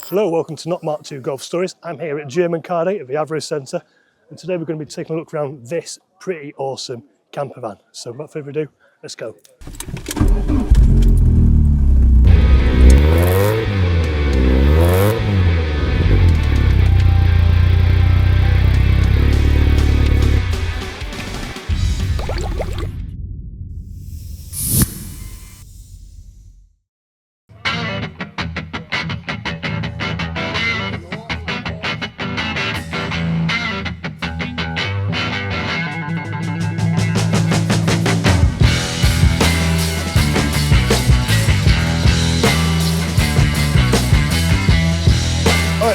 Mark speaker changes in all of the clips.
Speaker 1: Hello, welcome to Not Mark 2 Golf Stories. I'm here at German Car Day at the Avro Centre, and today we're going to be taking a look around this pretty awesome camper van. So without further ado, let's go.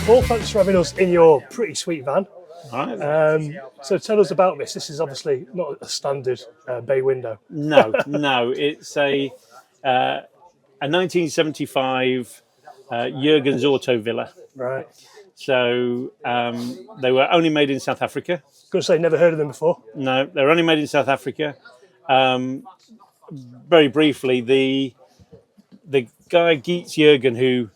Speaker 1: Paul, thanks for having us in your pretty sweet van. So tell us about this. This is obviously not a standard bay window.
Speaker 2: No, it's a 1975 Jurgens Autovilla.
Speaker 1: Right.
Speaker 2: So they were only made in South Africa.
Speaker 1: Going to say, never heard of them before.
Speaker 2: No, they were only made in South Africa. Very briefly, the guy Jurgens, who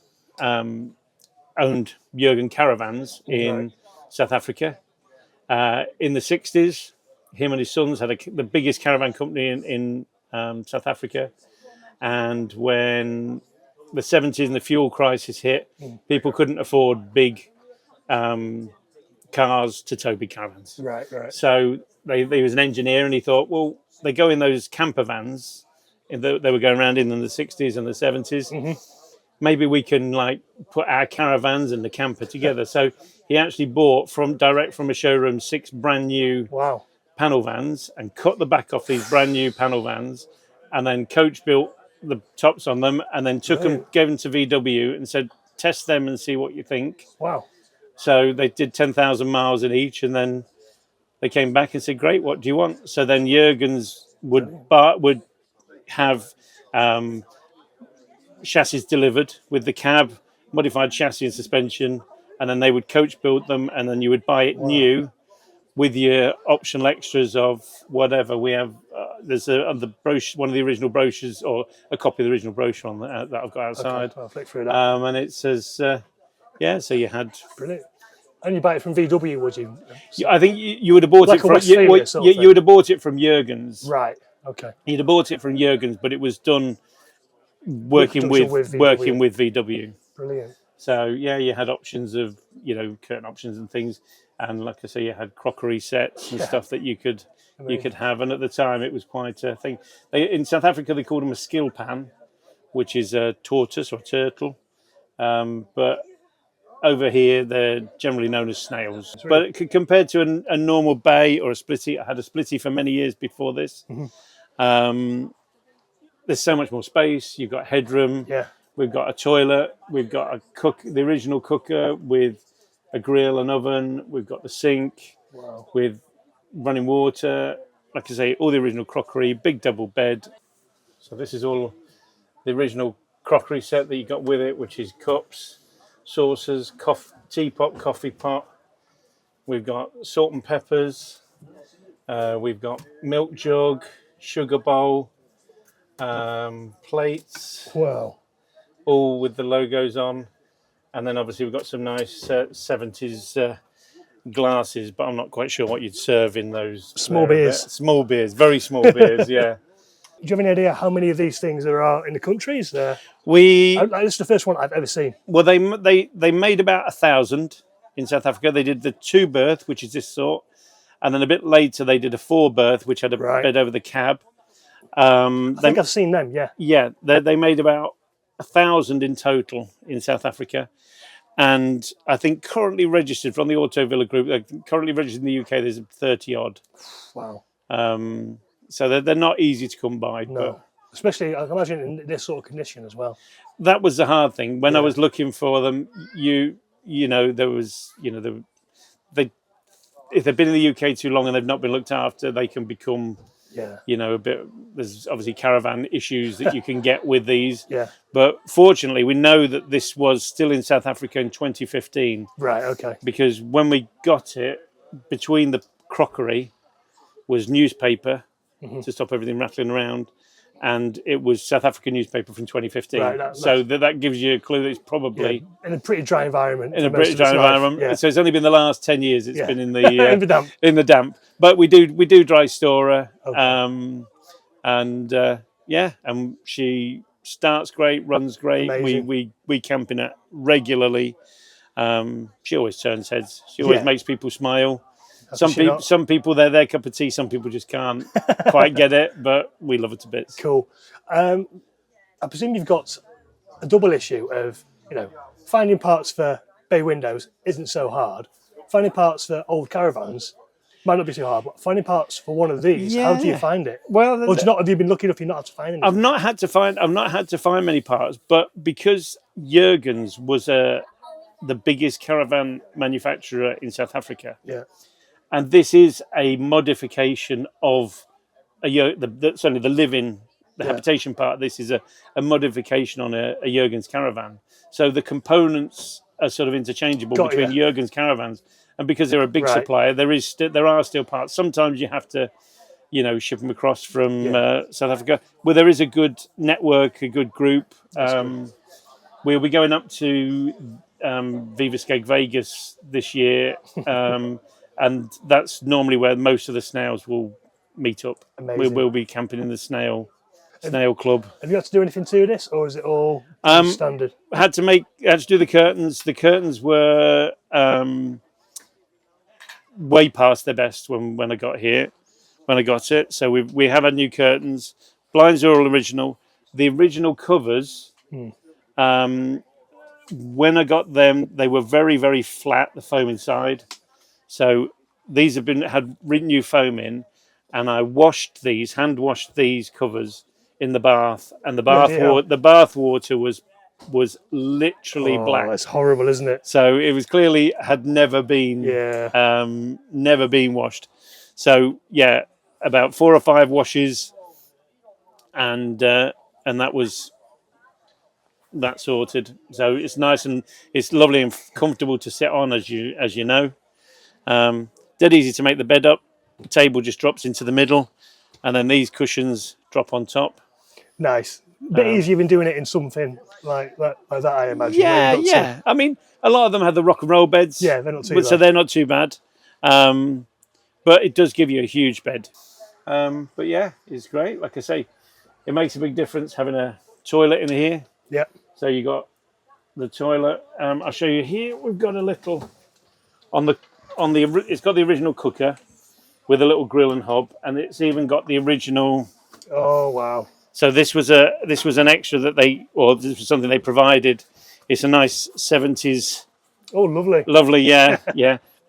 Speaker 2: owned Jurgen Caravans in South Africa. In the 60s, him and his sons had the biggest caravan company in South Africa. And when the 70s and the fuel crisis hit, people couldn't afford big cars to tow big caravans.
Speaker 1: Right.
Speaker 2: So he was an engineer, and he thought, well, they go in those camper vans. They were going around in the 60s and the 70s. Mm-hmm. Maybe we can put our caravans and the camper together. So he actually bought direct from a showroom 6 brand new panel vans and cut the back off these brand new panel vans, and then coach built the tops on them, and then gave them to VW and said, test them and see what you think.
Speaker 1: Wow.
Speaker 2: So they did 10,000 miles in each, and then they came back and said, great, what do you want? So then Jurgens would have chassis delivered with the cab, modified chassis and suspension, and then they would coach build them, and then you would buy it new with your optional extras of whatever. We have there's the brochure, one of the original brochures, or a copy of the original brochure on that I've got outside.
Speaker 1: Okay, I'll flick through that.
Speaker 2: And it says, so you had
Speaker 1: brilliant. And you buy it from VW, would you?
Speaker 2: I think you would have bought it from you would have bought it from Jurgens.
Speaker 1: Right. Okay.
Speaker 2: You'd have bought it from Jurgens, but it was done working with VW.
Speaker 1: Brilliant.
Speaker 2: So you had options of curtain options and things, and like I say, you had crockery sets and stuff that you could have. And at the time, it was quite a thing. In South Africa, they called them a skilpad, which is a tortoise or turtle, but over here they're generally known as snails. But compared to a normal bay or a splitty, I had a splitty for many years before this. Mm-hmm. There's so much more space. You've got headroom.
Speaker 1: Yeah.
Speaker 2: We've got a toilet. We've got the original cooker with a grill and oven. We've got the sink with running water. Like I say, all the original crockery, big double bed. So this is all the original crockery set that you got with it, which is cups, saucers, teapot, coffee pot. We've got salt and peppers. We've got milk jug, sugar bowl. Plates, all with the logos on, and then obviously we've got some nice 70s glasses, but I'm not quite sure what you'd serve in those
Speaker 1: small beers.
Speaker 2: Small beers, very small beers. Yeah.
Speaker 1: Do you have any idea how many of these things there are in the country? This is the first one I've ever seen.
Speaker 2: Well, they made about 1,000 in South Africa. They did the 2-berth, which is this sort, and then a bit later they did a 4-berth, which had a bed over the cab.
Speaker 1: I think I've seen them, yeah.
Speaker 2: Yeah, they made about 1,000 in total in South Africa. And I think currently registered from the Autovilla group, currently registered in the UK, there's 30-odd.
Speaker 1: Wow.
Speaker 2: So they're not easy to come by.
Speaker 1: No,
Speaker 2: but
Speaker 1: especially, I can imagine, in this sort of condition as well.
Speaker 2: That was the hard thing. When I was looking for them, there was, if they've been in the UK too long and they've not been looked after, they can become... a bit. There's obviously caravan issues that you can get with these.
Speaker 1: Yeah.
Speaker 2: But fortunately, we know that this was still in South Africa in 2015.
Speaker 1: Right. Okay.
Speaker 2: Because when we got it, between the crockery was newspaper to stop everything rattling around, and it was South African newspaper from 2015.
Speaker 1: Right,
Speaker 2: so that gives you a clue that it's probably
Speaker 1: in a pretty dry environment.
Speaker 2: In a pretty dry environment.
Speaker 1: Yeah.
Speaker 2: So it's only been the last 10 years it's been in the
Speaker 1: in the damp.
Speaker 2: in the damp. But we do dry store her.
Speaker 1: Okay.
Speaker 2: And she starts great, runs great.
Speaker 1: Amazing.
Speaker 2: We camp in it regularly. She always turns heads. She always makes people smile. Some people, they're their cup of tea. Some people just can't quite get it, but we love her to bits.
Speaker 1: Cool. I presume you've got a double issue of, finding parts for bay windows isn't so hard. Finding parts for old caravans might not be too hard, but finding parts for one of these, how do you find it?
Speaker 2: Well,
Speaker 1: or have you been lucky enough you not had to find anything?
Speaker 2: I've not had to find many parts, but because Jurgens was the biggest caravan manufacturer in South Africa.
Speaker 1: Yeah.
Speaker 2: And this is a modification of certainly the living, the habitation part. This is a modification on a Jurgens caravan. So the components are sort of interchangeable between Jurgens caravans, and because they're a big supplier, there are still parts. Sometimes you have to, ship them across from South Africa. Well, there is a good network, a good group. We'll be going up to Viva Skeg Vegas this year. And that's normally where most of the snails will meet up.
Speaker 1: Amazing.
Speaker 2: We'll be camping in the snail club.
Speaker 1: Have you had to do anything to this, or is it all standard?
Speaker 2: Had to do the curtains. The curtains were way past their best when I got here, when I got it. So we have had new curtains. Blinds are all original. The original covers, when I got them, they were very, very flat, the foam inside. So these had new foam in, and I hand washed these covers in the bath, and the bath water was literally black.
Speaker 1: That's horrible, isn't it?
Speaker 2: So it was clearly had never been washed. So about 4 or 5 washes, and that sorted. So it's nice and it's lovely and comfortable to sit on, as you know. Dead easy to make the bed up. The table just drops into the middle, and then these cushions drop on top.
Speaker 1: Nice. Bit easier than doing it in something like that, I imagine.
Speaker 2: Yeah. I mean, a lot of them have the rock and roll beds.
Speaker 1: Yeah, they're not too bad.
Speaker 2: So they're not too bad. But it does give you a huge bed. But yeah, it's great. Like I say, it makes a big difference having a toilet in here.
Speaker 1: Yeah.
Speaker 2: So you got the toilet. I'll show you here. We've got a little it's got the original cooker with a little grill and hob, and it's even got the original.
Speaker 1: Oh wow!
Speaker 2: So this was an extra that this was something they provided. It's a nice 70s.
Speaker 1: Oh, lovely!
Speaker 2: Lovely, yeah.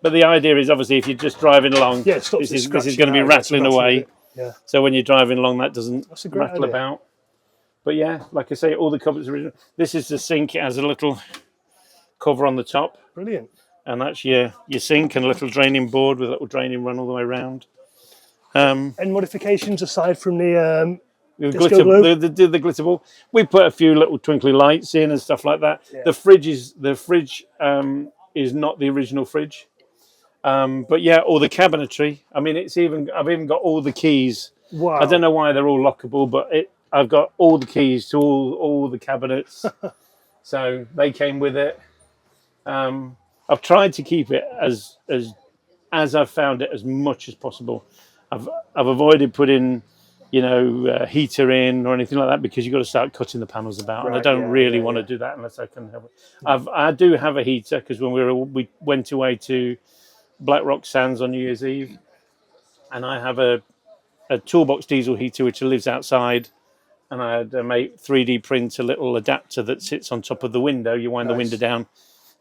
Speaker 2: But the idea is obviously if you're just driving along, this is going to be rattling away.
Speaker 1: Yeah.
Speaker 2: So when you're driving along, that doesn't rattle
Speaker 1: idea.
Speaker 2: about. But yeah, like I say, all the cupboards are original. This is the sink. It has a little cover on the top.
Speaker 1: Brilliant.
Speaker 2: And that's your sink and a little draining board with a little draining run all the way around.
Speaker 1: Any modifications aside from the
Speaker 2: glitter ball? We put a few little twinkly lights in and stuff like that. Yeah. The fridge is not the original fridge. But yeah, all the cabinetry. I mean, I've even got all the keys.
Speaker 1: Wow.
Speaker 2: I don't know why they're all lockable, but I've got all the keys to all the cabinets. So they came with it. I've tried to keep it as I've found it as much as possible. I've avoided putting, heater in or anything like that because you've got to start cutting the panels about, and I don't really want to do that unless I can help it. I do have a heater because when we went away to Black Rock Sands on New Year's Eve, and I have a toolbox diesel heater which lives outside, and I had a mate 3D print a little adapter that sits on top of the window. You wind the window down,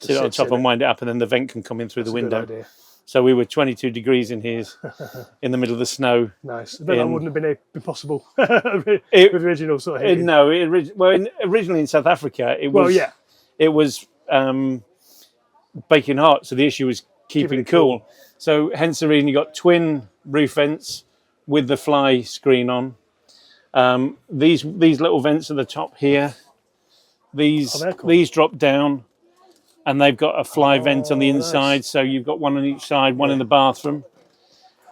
Speaker 2: sit on top and wind it up, and then the vent can come in through the window. So we were 22 degrees in here in the middle of the snow.
Speaker 1: Nice. I bet that wouldn't have been possible with original sort of heating.
Speaker 2: No, originally in South Africa, it was baking hot, so the issue was keeping it cool. So hence the reason you got twin roof vents with the fly screen on. These little vents at the top here, these drop down, and they've got a fly vent on the inside. Nice. So you've got one on each side, one in the bathroom.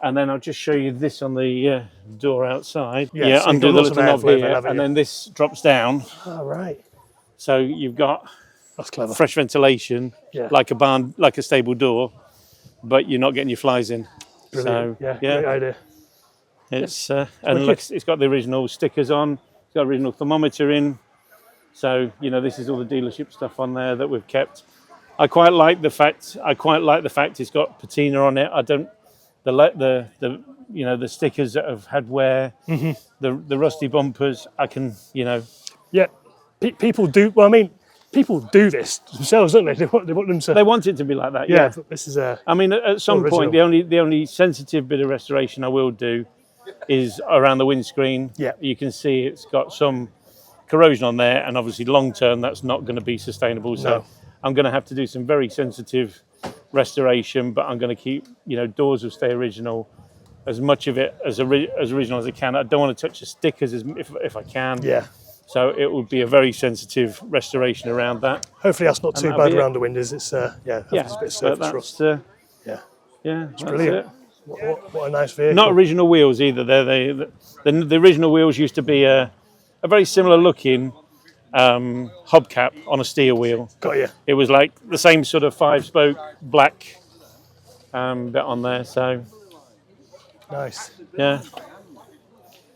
Speaker 2: And then I'll just show you this on the door outside.
Speaker 1: Yeah, so you've
Speaker 2: under
Speaker 1: got
Speaker 2: the
Speaker 1: lots of
Speaker 2: little knob
Speaker 1: airflow then,
Speaker 2: here,
Speaker 1: haven't
Speaker 2: and
Speaker 1: you?
Speaker 2: then this drops down.
Speaker 1: Oh, right.
Speaker 2: So you've got
Speaker 1: That's clever.
Speaker 2: fresh ventilation,
Speaker 1: Yeah.
Speaker 2: like a barn, like a stable door, but you're not getting your flies in.
Speaker 1: Brilliant.
Speaker 2: So
Speaker 1: Yeah, great idea.
Speaker 2: it's and look, it's got the original stickers on. It's got original thermometer in. So this is all the dealership stuff on there that we've kept. I quite like the fact it's got patina on it. I don't the stickers that have had wear, the rusty bumpers. I can
Speaker 1: Yeah. People do. Well, I mean, people do this themselves, don't they? They want them to.
Speaker 2: they want it to be like that.
Speaker 1: yeah. But this is a.
Speaker 2: I mean, at some point, the only sensitive bit of restoration I will do is around the windscreen.
Speaker 1: Yeah.
Speaker 2: You can see it's got some corrosion on there, and obviously long term that's not going to be sustainable. So
Speaker 1: No.
Speaker 2: I'm going to have to do some very sensitive restoration, but I'm going to keep doors will stay original, as much of it as original as I can. I don't want to touch the stickers if I can.
Speaker 1: Yeah.
Speaker 2: So it would be a very sensitive restoration around that.
Speaker 1: Hopefully that's not too
Speaker 2: that'll
Speaker 1: bad
Speaker 2: be
Speaker 1: around the windows. It's it's a bit of surface rust. Yeah.
Speaker 2: That's
Speaker 1: Brilliant.
Speaker 2: it.
Speaker 1: What a nice vehicle.
Speaker 2: Not original wheels either. The original wheels used to be a very similar looking hubcap on a steel wheel.
Speaker 1: Got you.
Speaker 2: It was like the same sort of 5-spoke black bit on there. So
Speaker 1: Nice.
Speaker 2: yeah,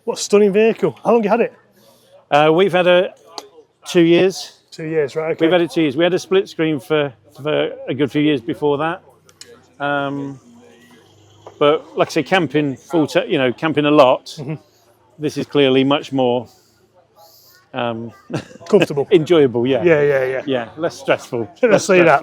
Speaker 1: What a stunning vehicle. How long have you had it?
Speaker 2: we've had it 2 years.
Speaker 1: 2 years, right? Okay.
Speaker 2: We've had it 2 years. We had a split screen for a good few years before that. But like I say, camping camping a lot. This is clearly much more
Speaker 1: Comfortable.
Speaker 2: enjoyable.
Speaker 1: Yeah.
Speaker 2: Less stressful.
Speaker 1: Let's see that.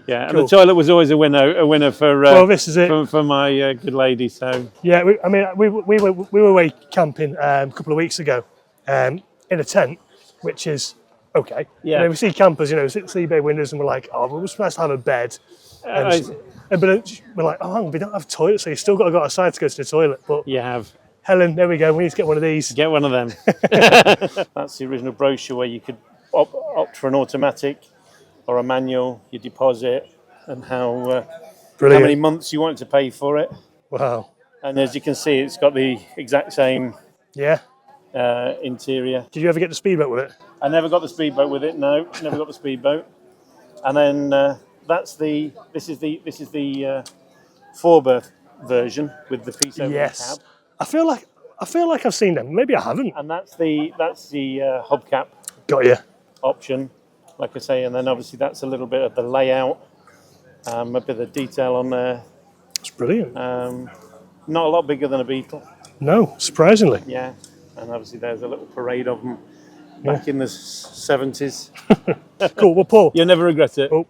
Speaker 2: Yeah, and the toilet was always a winner for
Speaker 1: Well, this is it.
Speaker 2: for my good lady. So
Speaker 1: Yeah, we were away camping a couple of weeks ago in a tent, which is okay.
Speaker 2: Yeah.
Speaker 1: We see campers, see bay windows, and we're like, oh, well, it's nice to have a bed. But we're like, oh, we don't have toilets, so you still got to go outside to go to the toilet. But
Speaker 2: you have
Speaker 1: Helen, there we go. We need to get one of these.
Speaker 2: get one of them. That's the original brochure where you could opt for an automatic or a manual, your deposit, and how many months you want to pay for it.
Speaker 1: Wow.
Speaker 2: And as you can see, it's got the exact same
Speaker 1: Yeah.
Speaker 2: interior.
Speaker 1: Did you ever get the speedboat with it?
Speaker 2: I never got the speedboat with it. No, never got the speedboat. And then this is the 4-berth version with the piece over
Speaker 1: Yes.
Speaker 2: the cab.
Speaker 1: I feel like I've seen them. Maybe I haven't.
Speaker 2: And that's the hubcap
Speaker 1: Got you.
Speaker 2: option, like I say. And then obviously that's a little bit of the layout, a bit of detail on there.
Speaker 1: It's brilliant.
Speaker 2: Not a lot bigger than a Beetle.
Speaker 1: No, surprisingly.
Speaker 2: Yeah. And obviously there's a little parade of them back in the 70s.
Speaker 1: Cool. Well, Paul,
Speaker 2: You'll never regret it.
Speaker 1: Oh.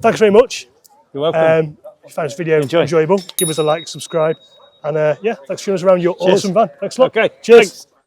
Speaker 1: thanks very much.
Speaker 2: You're welcome.
Speaker 1: If you found this video
Speaker 2: Enjoy.
Speaker 1: enjoyable, give us a like, subscribe, and thanks for showing us around your awesome van. Thanks a lot.
Speaker 2: Okay.
Speaker 1: Cheers.
Speaker 2: Thanks.